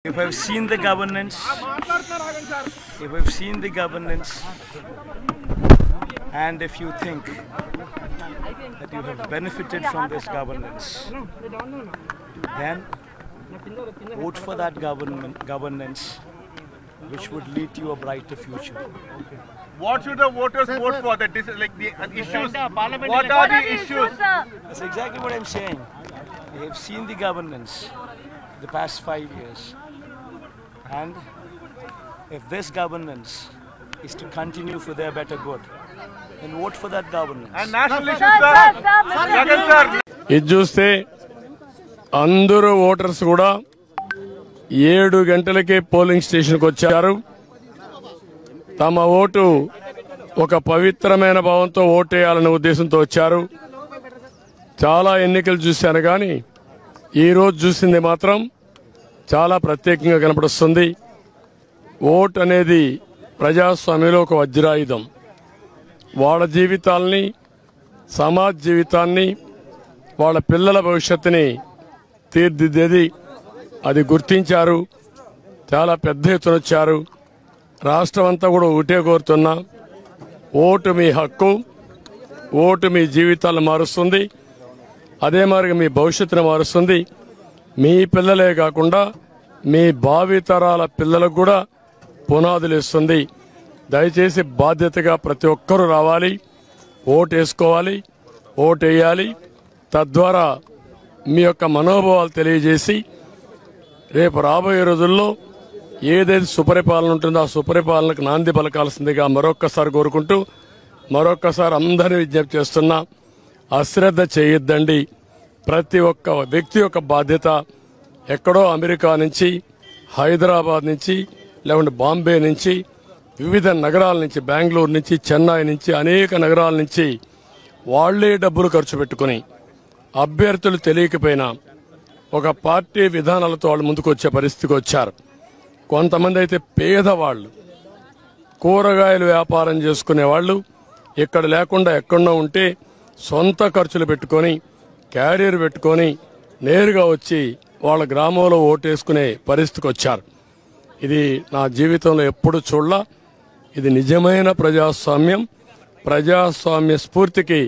If I've seen the governance, and if you think that you have benefited from this governance, then vote for that governance which would lead to a brighter future. What should the voters vote for? That is like the issues. What are the issues? That's exactly what I'm saying. We have seen the governance the past 5 years. And if this governance is to continue for their better good, then vote for that governance. And national issues, sir. ఇది చూస్తే అందరూ voters కూడా 7 గంటలకే polling స్టేషన్కి వచ్చారు. తమ vote ఒక పవిత్రమైన భావంతో ఓటేయాలనే ఉద్దేశంతో వచ్చారు. చాలా ఎన్నికలు చూశాను కానీ ఈరోజు చూసింది మాత్రం చాలా ప్రత్యేకంగా కనపడుస్తుంది. ఓట్ అనేది ప్రజాస్వామ్యంలో ఒక వజ్రాయుధం. వాళ్ళ జీవితాల్ని, సమాజ జీవితాన్ని, వాళ్ళ పిల్లల భవిష్యత్తుని తీర్చిదిద్దేది. అది గుర్తించారు. చాలా పెద్ద ఎత్తున వచ్చారు. రాష్ట్రం అంతా కూడా ఒకటే కోరుతున్నా, ఓటు మీ హక్కు, ఓటు మీ జీవితాలను మారుస్తుంది. అదే మాదిరిగా మీ భవిష్యత్తును మారుస్తుంది. మీ పిల్లలే కాకుండా మీ భావితరాల పిల్లలకు కూడా పునాదులు ఇస్తుంది. దయచేసి బాధ్యతగా ప్రతి ఒక్కరూ రావాలి, ఓటు వేసుకోవాలి, ఓటు వేయాలి. తద్వారా మీ యొక్క మనోభావాలు తెలియజేసి రేపు రాబోయే రోజుల్లో ఏదైతే సుపరిపాలన ఉంటుందో ఆ సుపరిపాలనకు నాంది పలకాల్సిందిగా మరొక్కసారి కోరుకుంటూ మరొక్కసారి అందరినీ విజ్ఞప్తి చేస్తున్నా, అశ్రద్ధ చేయొద్దండి. ప్రతి ఒక్క వ్యక్తి యొక్క బాధ్యత. ఎక్కడో అమెరికా నుంచి, హైదరాబాద్ నుంచి, లేకుంటే బాంబే నుంచి, వివిధ నగరాల నుంచి, బెంగళూరు నుంచి, చెన్నై నుంచి, అనేక నగరాల నుంచి వాళ్లే డబ్బులు ఖర్చు పెట్టుకుని అభ్యర్థులు తెలియకపోయినా ఒక పార్టీ విధానాలతో వాళ్ళు ముందుకు వచ్చే పరిస్థితికి వచ్చారు. కొంతమంది అయితే పేదవాళ్లు, కూరగాయలు వ్యాపారం చేసుకునే వాళ్ళు ఇక్కడ లేకుండా ఎక్కడో ఉంటే సొంత ఖర్చులు పెట్టుకొని, క్యారియర్ పెట్టుకొని నేరుగా వచ్చి వాళ్ళ గ్రామంలో ఓటేసుకునే పరిస్థితికి వచ్చారు. ఇది నా జీవితంలో ఎప్పుడు చూడలా. ఇది నిజమైన ప్రజాస్వామ్యం, ప్రజాస్వామ్య స్ఫూర్తికి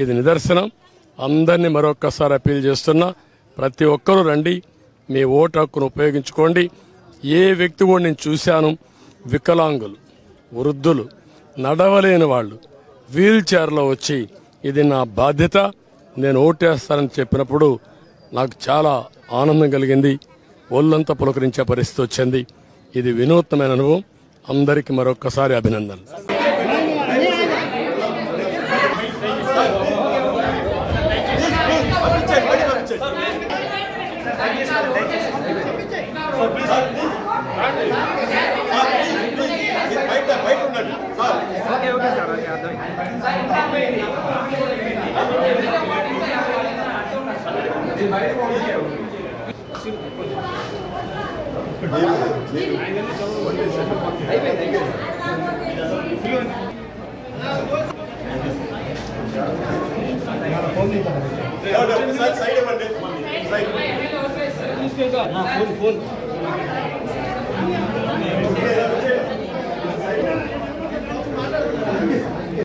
ఇది నిదర్శనం. అందరినీ మరొక్కసారి అప్పీల్ చేస్తున్నా, ప్రతి ఒక్కరూ రండి, మీ ఓటు హక్కును ఉపయోగించుకోండి. ఏ వ్యక్తి కూడా నేను చూశాను, వికలాంగులు, వృద్ధులు, నడవలేని వాళ్ళు వీల్ చైర్లో వచ్చి ఇది నా బాధ్యత, నేను ఓటేస్తానని చెప్పినప్పుడు నాకు చాలా ఆనందం కలిగింది. ఒళ్ళంతా పులకరించే పరిస్థితి వచ్చింది. ఇది వినూత్నమైన అనుభవం. అందరికీ మరొక్కసారి అభినందనలు. ఫోన్